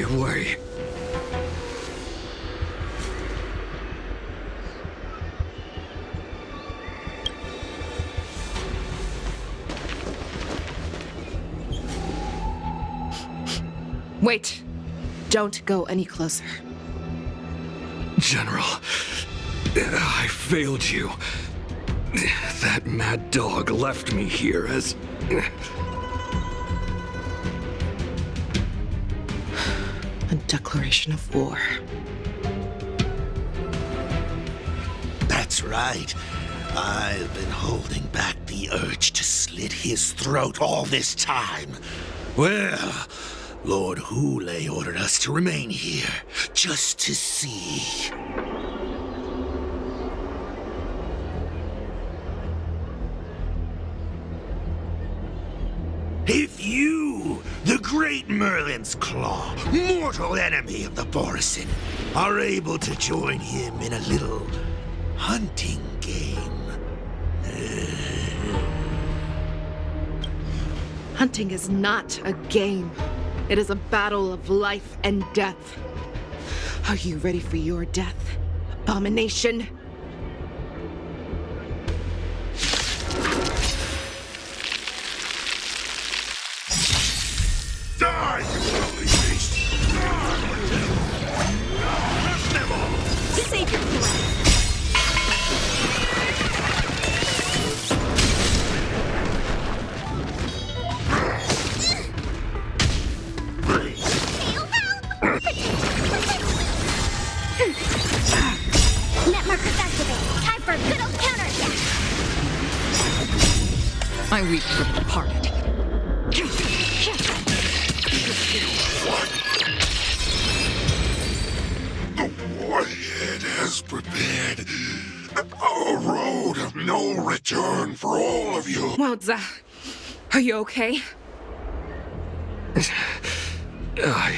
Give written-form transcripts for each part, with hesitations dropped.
my way. Wait. Don't go any closer. General, I failed you. That mad dog left me here as... A declaration of war. That's right. I've been holding back the urge to slit his throat all this time. Well, Lord Hulei ordered us to remain here, just to see. If you, the great Merlin's Claw, mortal enemy of the Borisin, are able to join him in a little hunting game. Hunting is not a game. It is a battle of life and death. Are you ready for your death, abomination? Die, you ugly beast! Crush them all! Save your threat! Net markers activated. Time for a good old counterattack. I weep for the departed. The warhead has prepared a road of no return for all of you. Waldza, are you okay? I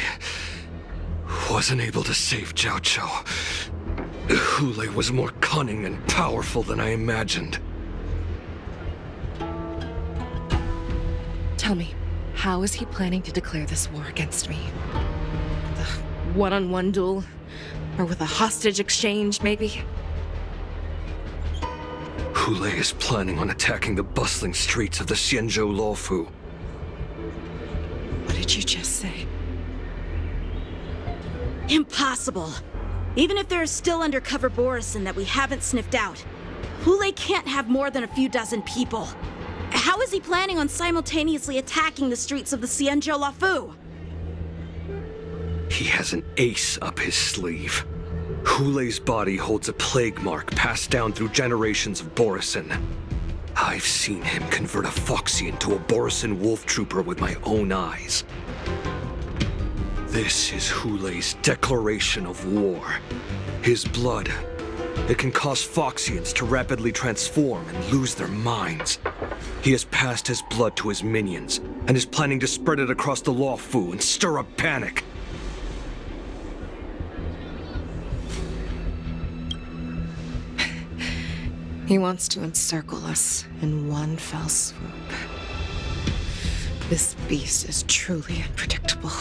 wasn't able to save Xianzhou. Hulei was more cunning and powerful than I imagined. Tell me, how is he planning to declare this war against me? With a one-on-one duel? Or with a hostage exchange, maybe? Hulei is planning on attacking the bustling streets of the Xianzhou Luofu. What did you just say? Impossible. Even if there are still undercover Borisin that we haven't sniffed out, Hulei can't have more than a few dozen people. How is he planning on simultaneously attacking the streets of the Xianzhou Luofu? He has an ace up his sleeve. Hulei's body holds a plague mark passed down through generations of Borisin. I've seen him convert a Foxy into a Borisin wolf trooper with my own eyes. This is Hulei's declaration of war. His blood. It can cause Foxians to rapidly transform and lose their minds. He has passed his blood to his minions, and is planning to spread it across the Luofu and stir up panic. He wants to encircle us in one fell swoop. This beast is truly unpredictable.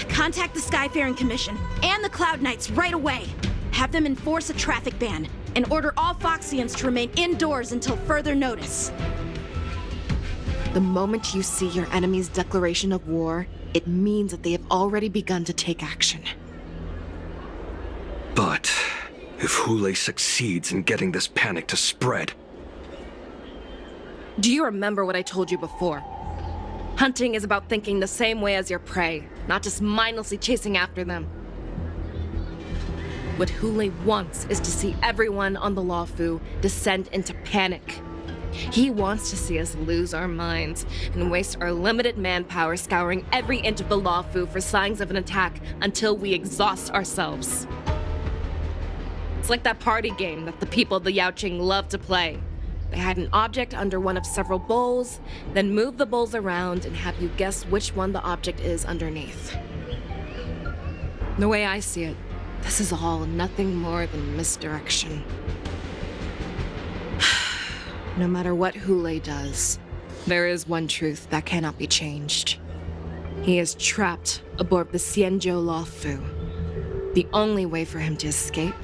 Contact the Skyfaring Commission and the Cloud Knights right away. Have them enforce a traffic ban and order all Foxians to remain indoors until further notice. The moment you see your enemy's declaration of war, it means that they have already begun to take action. But if Hulei succeeds in getting this panic to spread... Do you remember what I told you before? Hunting is about thinking the same way as your prey, not just mindlessly chasing after them. What Hulei wants is to see everyone on the Luofu descend into panic. He wants to see us lose our minds and waste our limited manpower scouring every inch of the Luofu for signs of an attack until we exhaust ourselves. It's like that party game that the people of the Yaoqing love to play. They hide an object under one of several bowls, then move the bowls around and have you guess which one the object is underneath. The way I see it, this is all nothing more than misdirection. No matter what Hulei does, there is one truth that cannot be changed. He is trapped aboard the Xianzhou Luofu. The only way for him to escape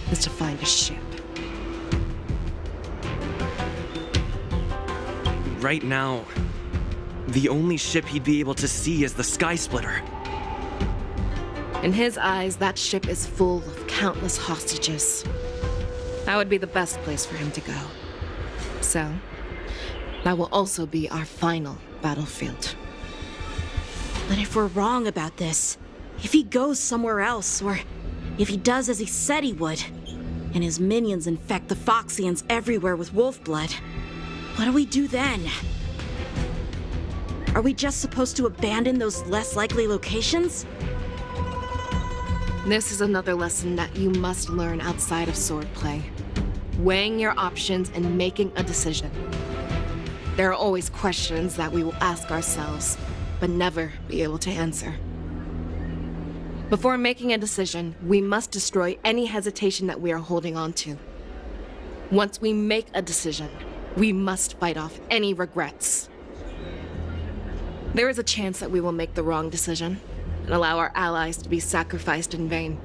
is to find a ship. Right now, the only ship he'd be able to see is the Skysplitter. In his eyes, that ship is full of countless hostages. That would be the best place for him to go. So, that will also be our final battlefield. But if we're wrong about this, if he goes somewhere else, or if he does as he said he would, and his minions infect the Foxians everywhere with wolf blood, what do we do then? Are we just supposed to abandon those less likely locations? This is another lesson that you must learn outside of swordplay. Weighing your options and making a decision. There are always questions that we will ask ourselves, but never be able to answer. Before making a decision, we must destroy any hesitation that we are holding on to. Once we make a decision, we must fight off any regrets. There is a chance that we will make the wrong decision and allow our allies to be sacrificed in vain.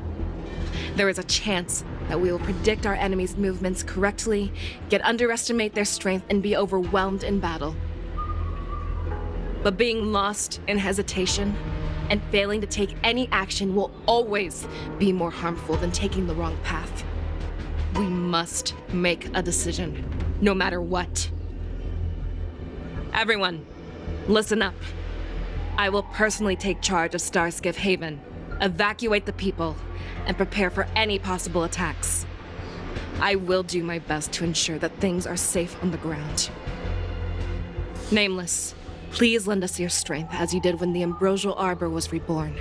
There is a chance that we will predict our enemies' movements correctly, yet underestimate their strength and be overwhelmed in battle. But being lost in hesitation and failing to take any action will always be more harmful than taking the wrong path. We must make a decision, no matter what. Everyone, listen up. I will personally take charge of Starskiff Haven, evacuate the people, and prepare for any possible attacks. I will do my best to ensure that things are safe on the ground. Nameless, please lend us your strength as you did when the Ambrosial Arbor was reborn.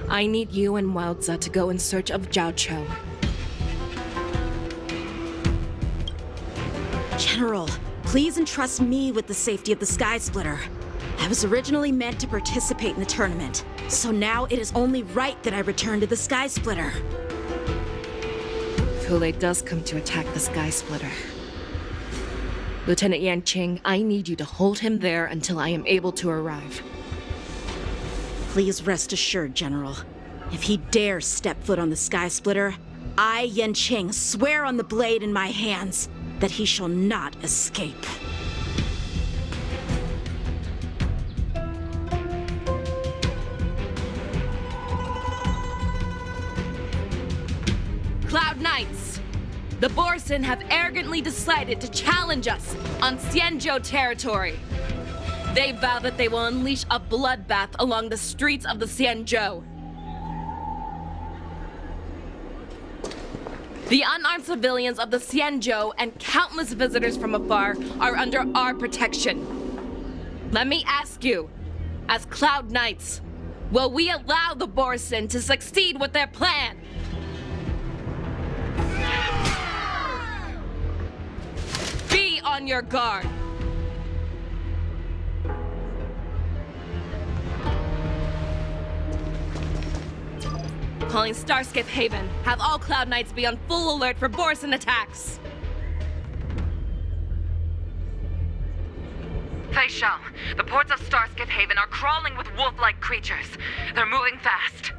I need you and Wildza to go in search of Xianzhou. General, please entrust me with the safety of the Skysplitter. I was originally meant to participate in the tournament, so now it is only right that I return to the Skysplitter. If Hulei does come to attack the Skysplitter, Lieutenant Yanqing, I need you to hold him there until I am able to arrive. Please rest assured, General. If he dares step foot on the Skysplitter, I, Yanqing, swear on the blade in my hands that he shall not escape. Cloud Knights! The Borson have arrogantly decided to challenge us on Xianzhou territory. They vow that they will unleash a bloodbath along the streets of the Xianzhou. The unarmed civilians of the Xianzhou and countless visitors from afar are under our protection. Let me ask you, as Cloud Knights, will we allow the Borson to succeed with their plan? Be on your guard. Calling Starskiff Haven. Have all Cloud Knights be on full alert for Borson attacks. Feishao, the ports of Starskiff Haven are crawling with wolf-like creatures. They're moving fast.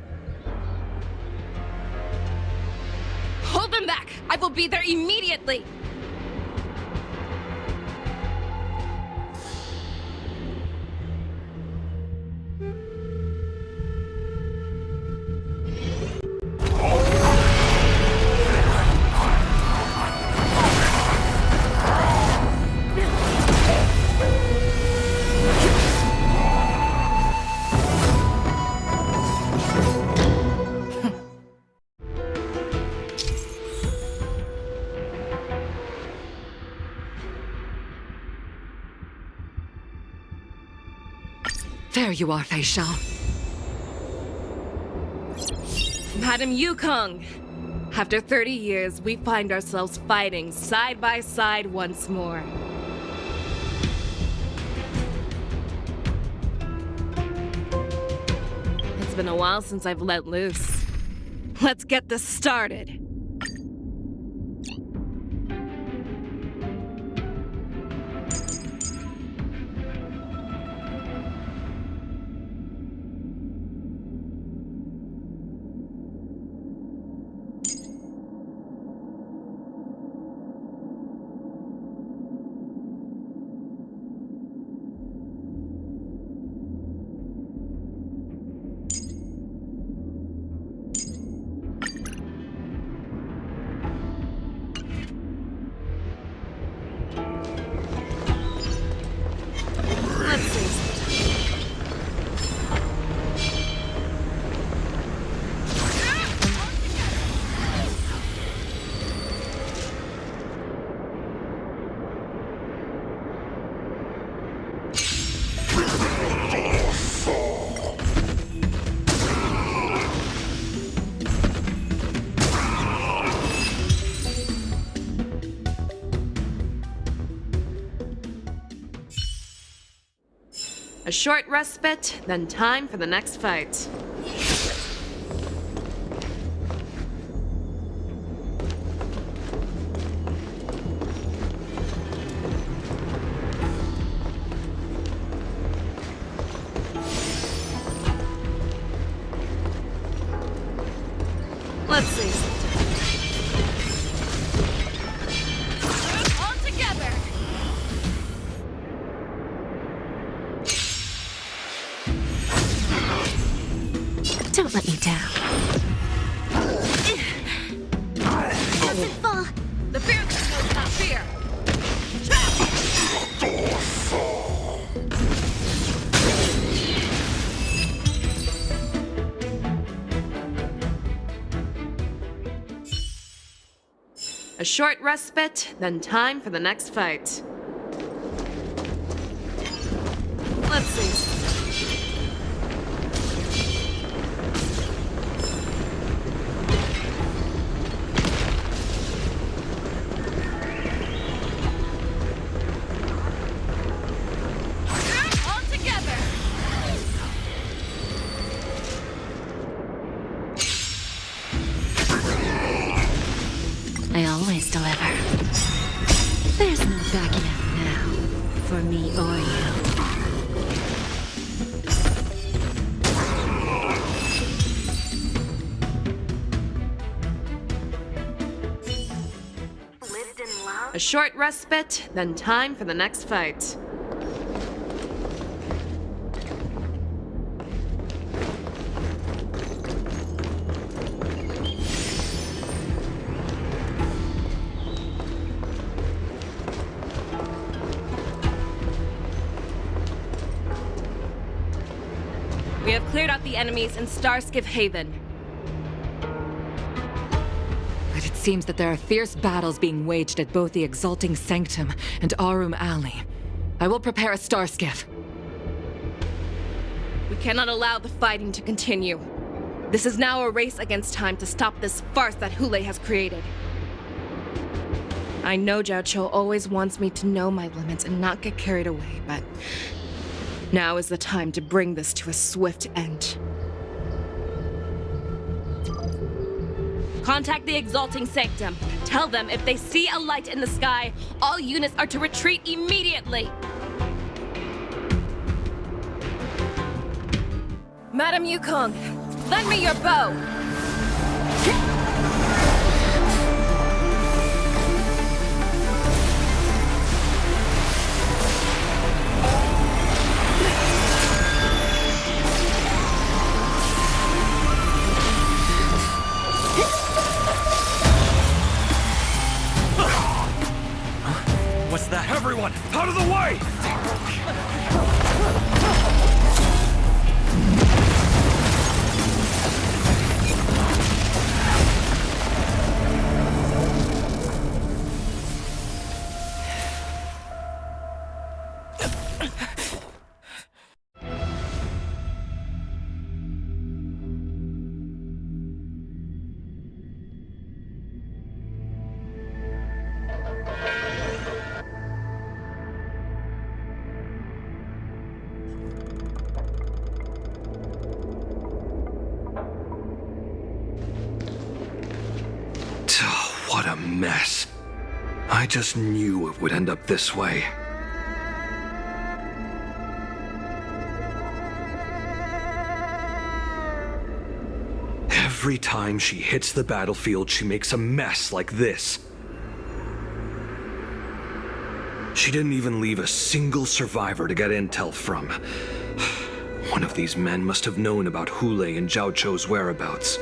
Hold them back! I will be there immediately! There you are, Feishao. Madam Yukong! After 30 years, we find ourselves fighting side by side once more. It's been a while since I've let loose. Let's get this started. A short respite, then time for the next fight. Let's see. All together! Don't let me down. Doesn't fall. The fearless knows not fear! A short respite, then time for the next fight. Let's see. All together! I always deliver. There's no backing out now, for me or you. A short respite, then time for the next fight. We have cleared out the enemies in Starskip Haven. But it seems that there are fierce battles being waged at both the Exalting Sanctum and Arum Alley. I will prepare a star skiff. We cannot allow the fighting to continue. This is now a race against time to stop this farce that Hulei has created. I know Xianzhou always wants me to know my limits and not get carried away, but now is the time to bring this to a swift end. Contact the Exalting Sanctum. Tell them if they see a light in the sky, all units are to retreat immediately. Madam Yukong, lend me your bow. What's that? Everyone, out of the way! What a mess. I just knew it would end up this way. Every time she hits the battlefield, she makes a mess like this. She didn't even leave a single survivor to get intel from. One of these men must have known about Hulei and Xianzhou's whereabouts.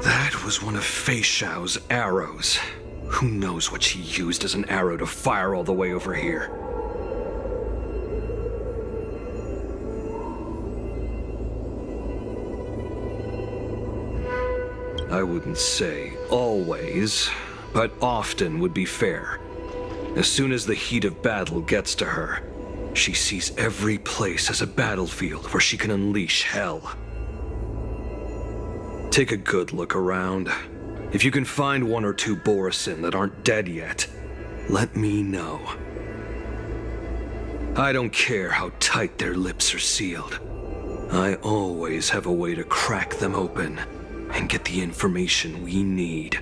That was one of Fei Xiao's arrows. Who knows what she used as an arrow to fire all the way over here? I wouldn't say always, but often would be fair. As soon as the heat of battle gets to her, she sees every place as a battlefield where she can unleash hell. Take a good look around. If you can find one or two Borisin that aren't dead yet, let me know. I don't care how tight their lips are sealed. I always have a way to crack them open and get the information we need.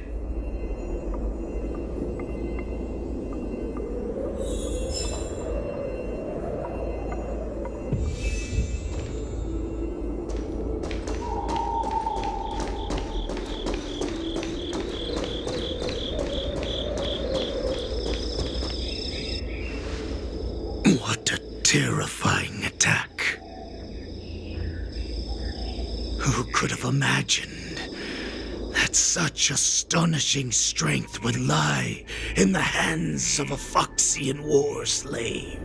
What a terrifying attack. Who could have imagined that such astonishing strength would lie in the hands of a Foxian war slave?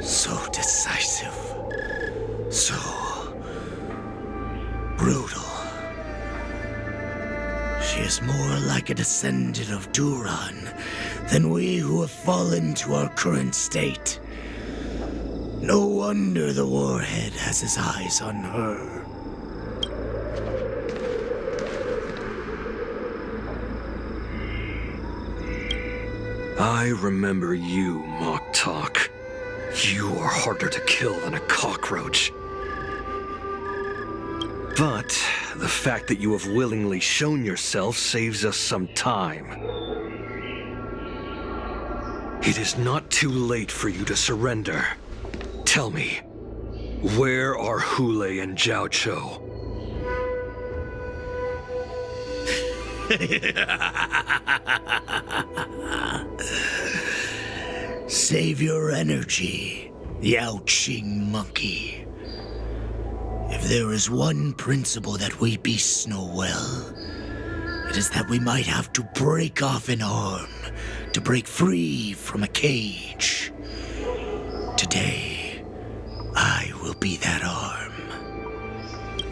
So decisive, so brutal. She is more like a descendant of Duran than we who have fallen to our current state. No wonder the warhead has his eyes on her. I remember you, Mock Talk. You are harder to kill than a cockroach. But the fact that you have willingly shown yourself saves us some time. It is not too late for you to surrender. Tell me, where are Hule and Xianzhou? Save your energy, Yaoqing monkey. If there is one principle that we beasts know well, it is that we might have to break off an arm to break free from a cage. Today, I will be that arm.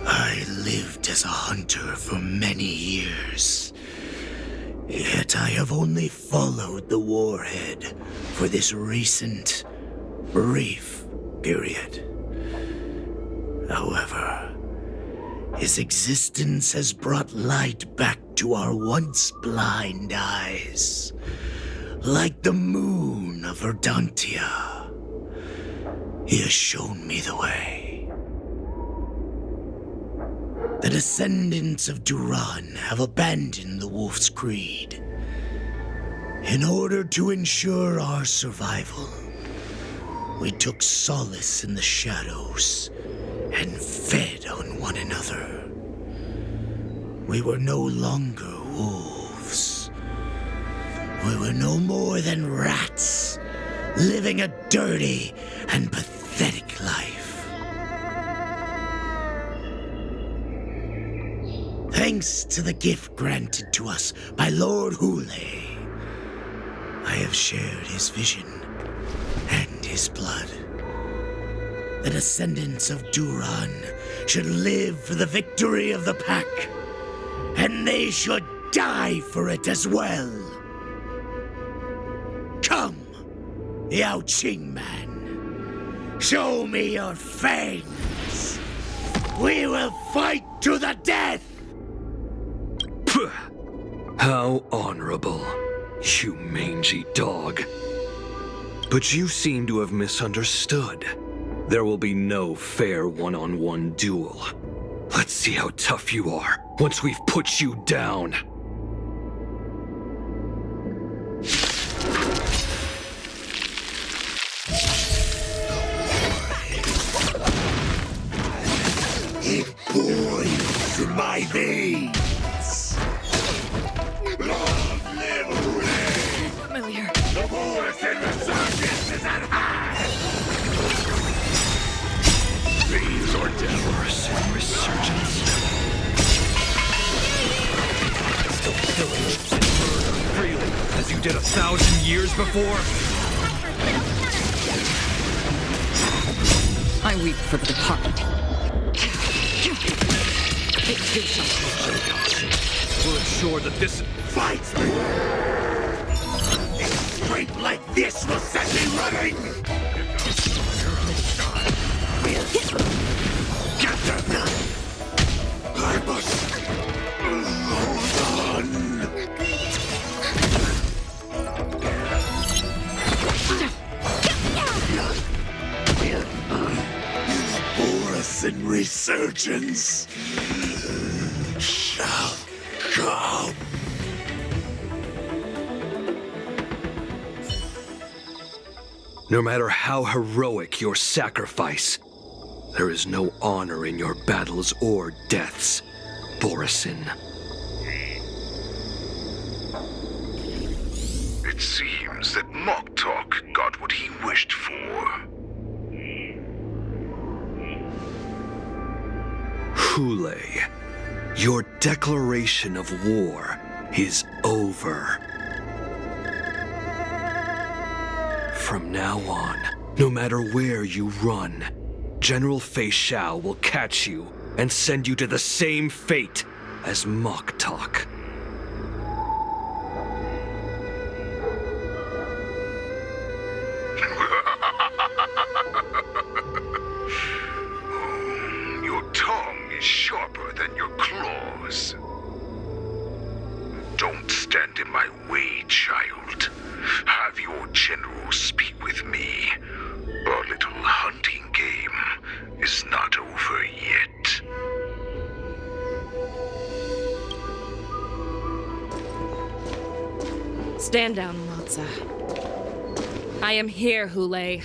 I lived as a hunter for many years, yet I have only followed the warhead for this recent, brief period. However, his existence has brought light back to our once blind eyes, like the moon of Verdantia. He has shown me the way. The descendants of Duran have abandoned the Wolf's Creed. In order to ensure our survival, we took solace in the shadows and fed on one another. We were no longer wolves. We were no more than rats, living a dirty and pathetic life. Thanks to the gift granted to us by Lord Hule, I have shared his vision and his blood. The descendants of Duran should live for the victory of the pack, and they should die for it as well. Come, Yaoqing man, show me your fangs. We will fight to the death. How honorable, you mangy dog. But you seem to have misunderstood. There will be no fair one-on-one duel. Let's see how tough you are once we've put you down. It boils in my veins. Long live Hule! Familiar. The force and resurgence is at hand! These are Force and resurgence. Still pillage and murder freely, as you did 1,000 years before? I weep for the departed. It too shall We'll ensure that this fights me! A strength like this will set me running! Get them! I'm must hold on. Boris resurgence shall come. No matter how heroic your sacrifice, there is no honor in your battles or deaths, Borisin. It seems that Moktok got what he wished for. Hule, your declaration of war is over. From now on, no matter where you run, General Fei Xiao will catch you and send you to the same fate as Moktok. Your tongue is sharper than your claws. Don't stand in my way, child. Have your general speak with me. Our little hunting game is not over yet. Stand down, Matza. I am here, Hule.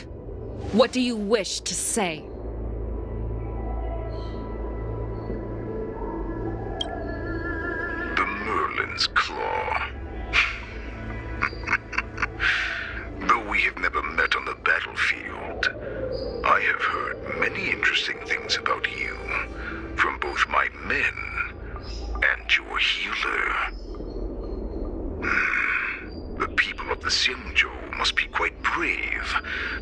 What do you wish to say? The Merlin's Claw. Though we have never met on the battlefield, I have heard many interesting things about you from both my men and your healer. The people of the Xianzhou must be quite brave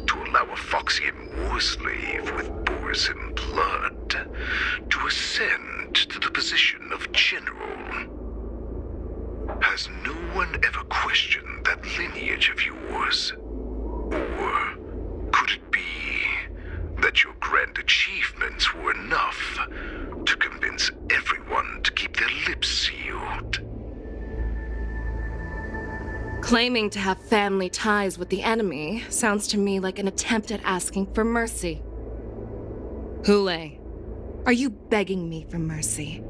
to allow a Foxian war slave with Borisin blood to ascend to the position of general. Has no one ever questioned that lineage of yours? Or could it be that your grand achievements were enough to convince everyone to keep their lips sealed? Claiming to have family ties with the enemy sounds to me like an attempt at asking for mercy. Hule, are you begging me for mercy?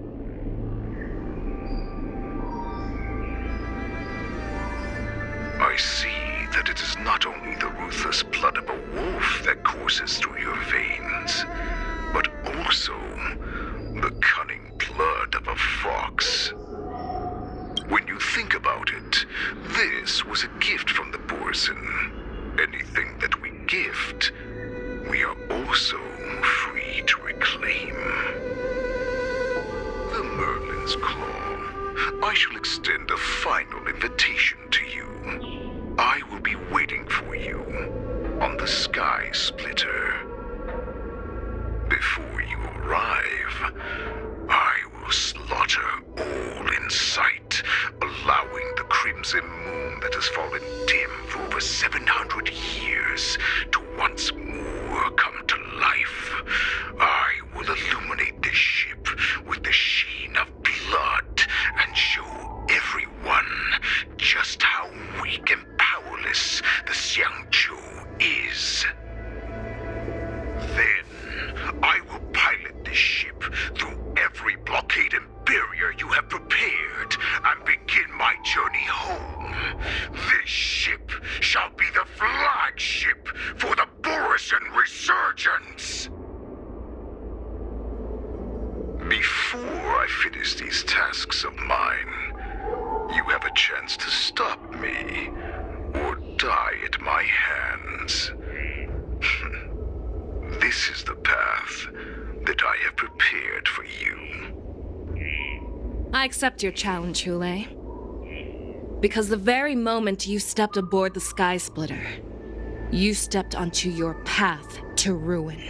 I see that it is not only the ruthless blood of a wolf that courses through your veins, but also the cunning blood of a fox. When you think about it, this was a gift from the Borisin. Anything that we gift, we are also free to reclaim. The Merlin's Claw. I shall extend a final invitation to you. I will be waiting for you on the Skysplitter. Before you arrive, I will slaughter all in sight, allowing the crimson moon that has fallen dim for over 700 years to once more come to life. I will illuminate this ship with the sheen of blood and show everyone just how weak and powerless the Xianzhou is. Then, I will pilot this ship through every blockade and barrier you have prepared and begin my journey home. This ship shall be the flagship for the Borisin Resurgence. Before I finish these tasks of mine, you have a chance to stop me or die at my hands. This is the path that I have prepared for you. I accept your challenge, Hule. Because the very moment you stepped aboard the Skysplitter, you stepped onto your path to ruin.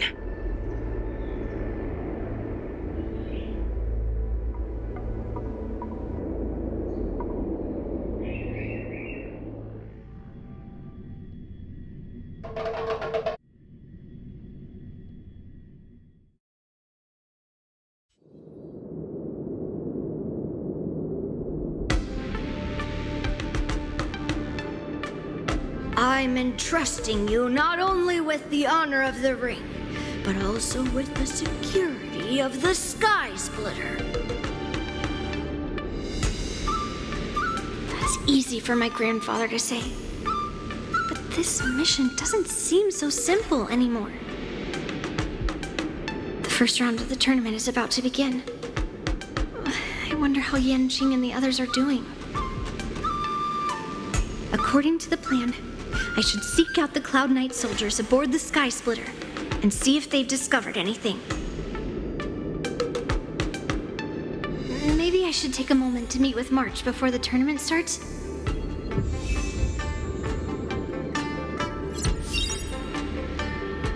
I'm entrusting you not only with the honor of the ring, but also with the security of the Skysplitter. That's easy for my grandfather to say. But this mission doesn't seem so simple anymore. The first round of the tournament is about to begin. I wonder how Yanqing and the others are doing. According to the plan, I should seek out the Cloud Knight soldiers aboard the Skysplitter and see if they've discovered anything. Maybe I should take a moment to meet with March before the tournament starts.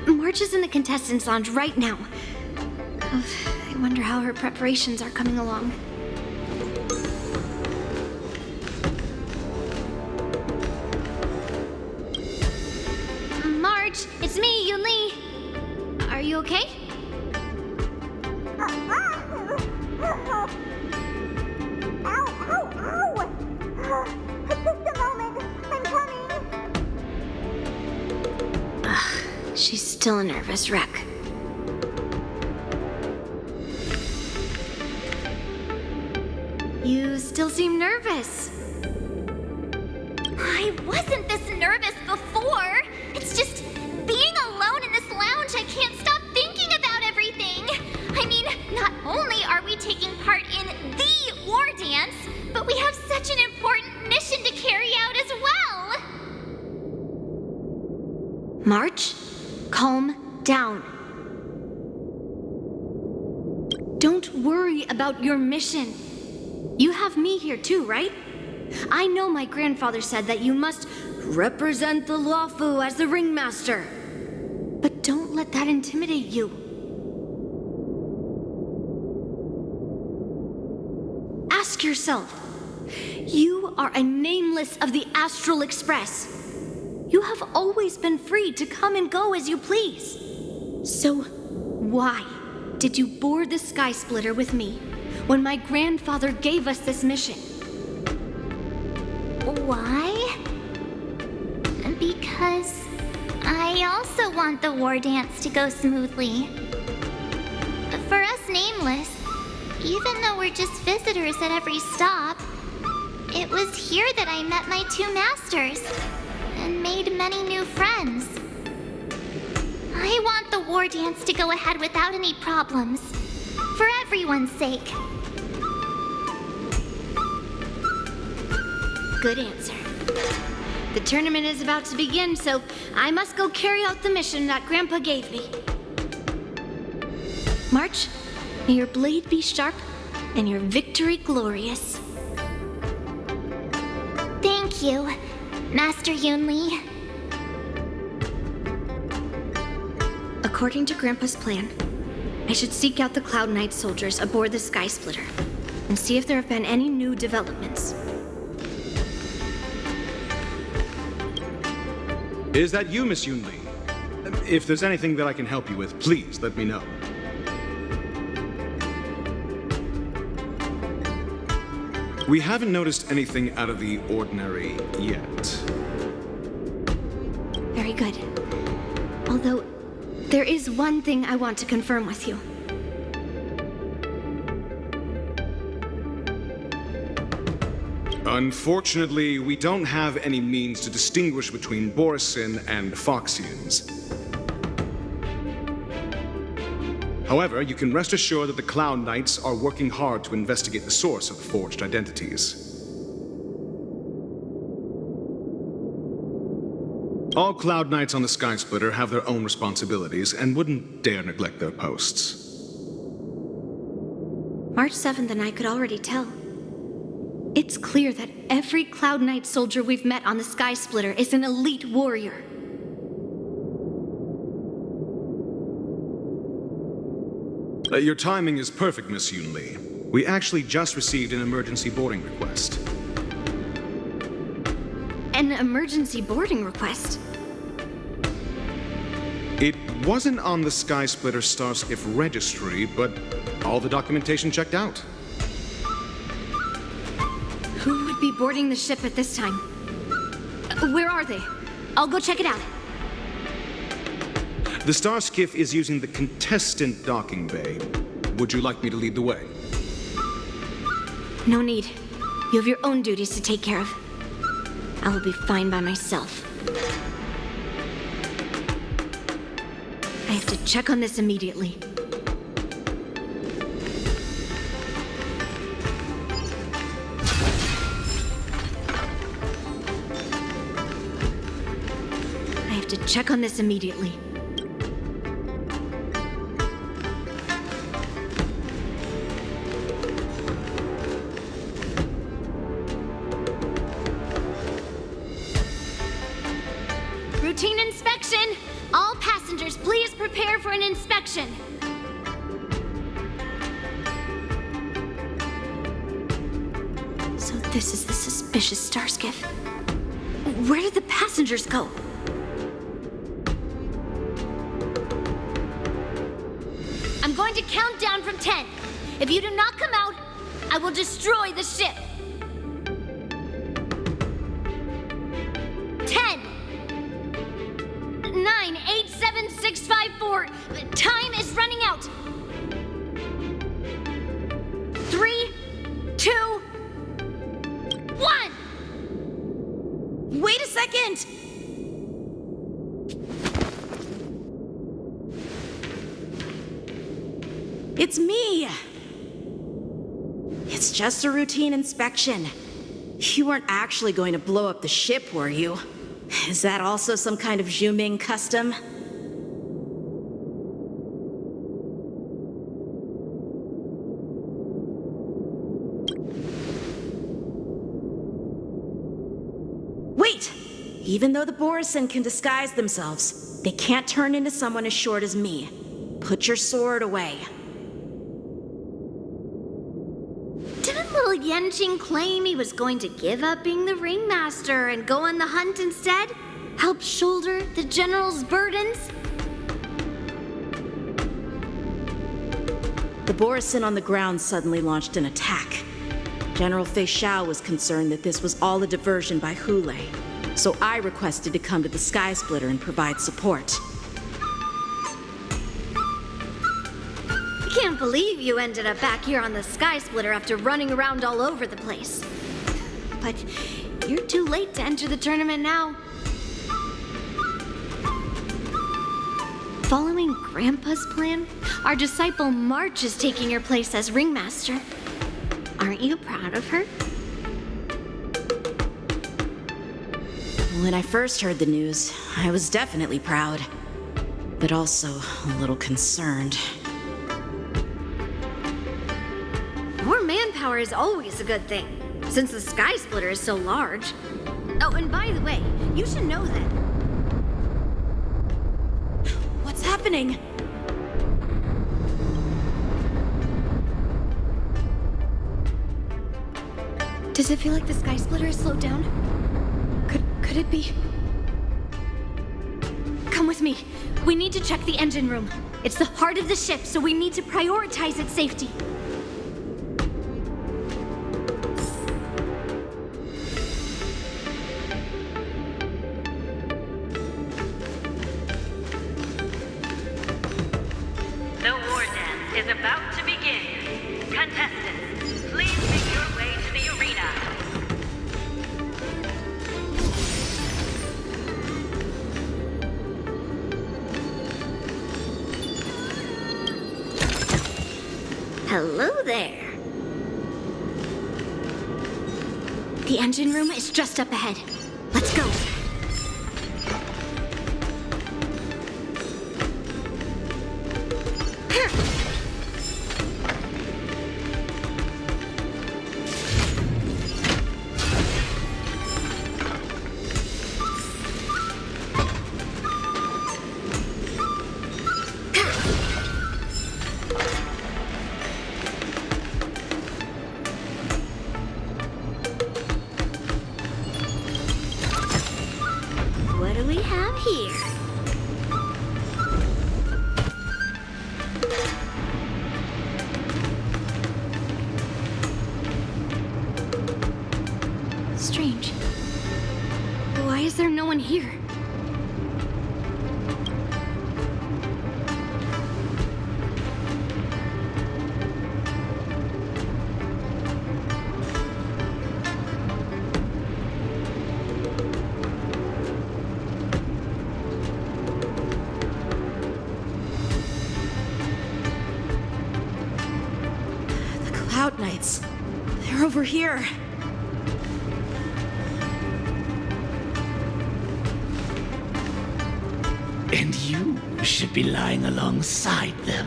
March is in the contestants' lounge right now. I wonder how her preparations are coming along. March, it's me, Yunli. Are you okay? She's still a nervous wreck. You still seem nervous. I wasn't this nervous before. It's just being alone in this lounge, I can't stop thinking about everything. I mean, not only are we taking part in the Wardance, but we have such an important mission to carry out as well. March, calm down. Don't worry about your mission. You have me here too, right? I know my grandfather said that you must represent the Luofu as the ringmaster. But don't let that intimidate you. Ask yourself, you are a nameless of the Astral Express. You have always been free to come and go as you please. So why did you board the Skysplitter with me when my grandfather gave us this mission? Why? Because I also want the Wardance to go smoothly. For us nameless, even though we're just visitors at every stop, it was here that I met my two masters and made many new friends. I want the Wardance to go ahead without any problems, for everyone's sake. Good answer. The tournament is about to begin, so I must go carry out the mission that Grandpa gave me. March, may your blade be sharp and your victory glorious. Thank you, Master Yunli. According to Grandpa's plan, I should seek out the Cloud Knight soldiers aboard the Skysplitter and see if there have been any new developments. Is that you, Miss Yunli? If there's anything that I can help you with, please let me know. We haven't noticed anything out of the ordinary yet. Very good. Although, there is one thing I want to confirm with you. Unfortunately, we don't have any means to distinguish between Borisin and Foxians. However, you can rest assured that the Cloud Knights are working hard to investigate the source of the forged identities. All Cloud Knights on the Skysplitter have their own responsibilities and wouldn't dare neglect their posts. March 7th and I could already tell. It's clear that every Cloud Knight soldier we've met on the Skysplitter is an elite warrior. Your timing is perfect, Miss Yunli. We actually just received an emergency boarding request. An emergency boarding request? It wasn't on the Skysplitter Starskiff registry, but all the documentation checked out. Who would be boarding the ship at this time? Where are they? I'll go check it out. The Star Skiff is using the contestant docking bay. Would you like me to lead the way? No need. You have your own duties to take care of. I will be fine by myself. I have to check on this immediately. I have to check on this immediately. Routine inspection! All passengers, please prepare for an inspection. So this is the suspicious star skiff. Where did the passengers go? I'm going to count down from 10. If you do not come out, I will destroy the ship. 10, 9, 8, 7, 6, 5, 4. Time is running out. 3, 2, 1. Wait a second! It's me! It's just a routine inspection. You weren't actually going to blow up the ship, were you? Is that also some kind of Zhuming custom? Wait! Even though the Borisin can disguise themselves, they can't turn into someone as short as me. Put your sword away. Didn't little Yanqing claim he was going to give up being the ringmaster and go on the hunt instead? Help shoulder the general's burdens? The Borisin on the ground suddenly launched an attack. General Fei Xiao was concerned that this was all a diversion by Hule, so I requested to come to the Skysplitter and provide support. I can't believe you ended up back here on the Skysplitter after running around all over the place. But you're too late to enter the tournament now. Following Grandpa's plan, our disciple March is taking your place as ringmaster. Aren't you proud of her? When I first heard the news, I was definitely proud, but also a little concerned. More manpower is always a good thing, since the Skysplitter is so large. Oh, and by the way, you should know that. What's happening? Does it feel like the Skysplitter is slowed down? Could it be? Come with me. We need to check the engine room. It's the heart of the ship, so we need to prioritize its safety. The Wardance is about to begin. Contestants, please make your way to the arena. Hello there. The engine room is just up ahead. Let's go. What do we have here? Strange. Why is there no one here? Over here. And you should be lying alongside them.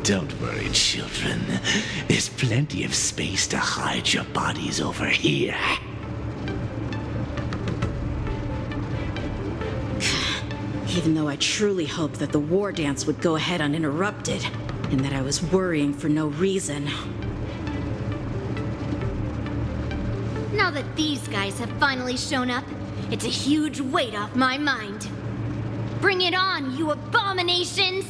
Don't worry, children. There's plenty of space to hide your bodies over here. Even though I truly hoped that the Wardance would go ahead uninterrupted, and that I was worrying for no reason. Now that these guys have finally shown up, it's a huge weight off my mind. Bring it on, you abominations!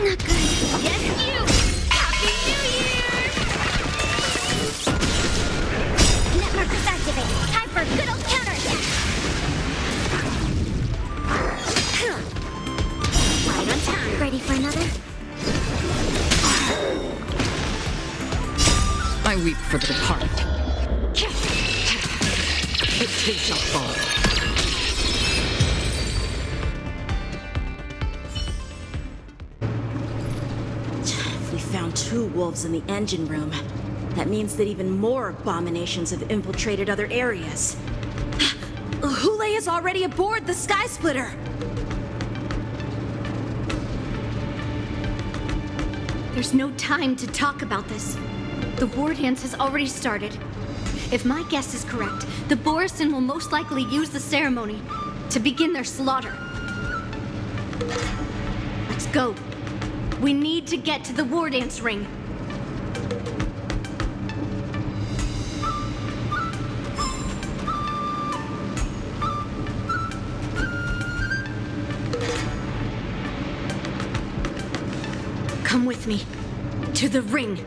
Not good. Yes, you! Happy New Year! Network is activated. Time for a good old counterattack. Right on time. Ready for another? I weep for the departed. It too shall fall. If we found 2 wolves in the engine room, that means that even more abominations have infiltrated other areas. Hule is already aboard the Skysplitter! There's no time to talk about this. The Wardance has already started. If my guess is correct, the Borison will most likely use the ceremony to begin their slaughter. Let's go. We need to get to the Wardance ring. Come with me. To the ring.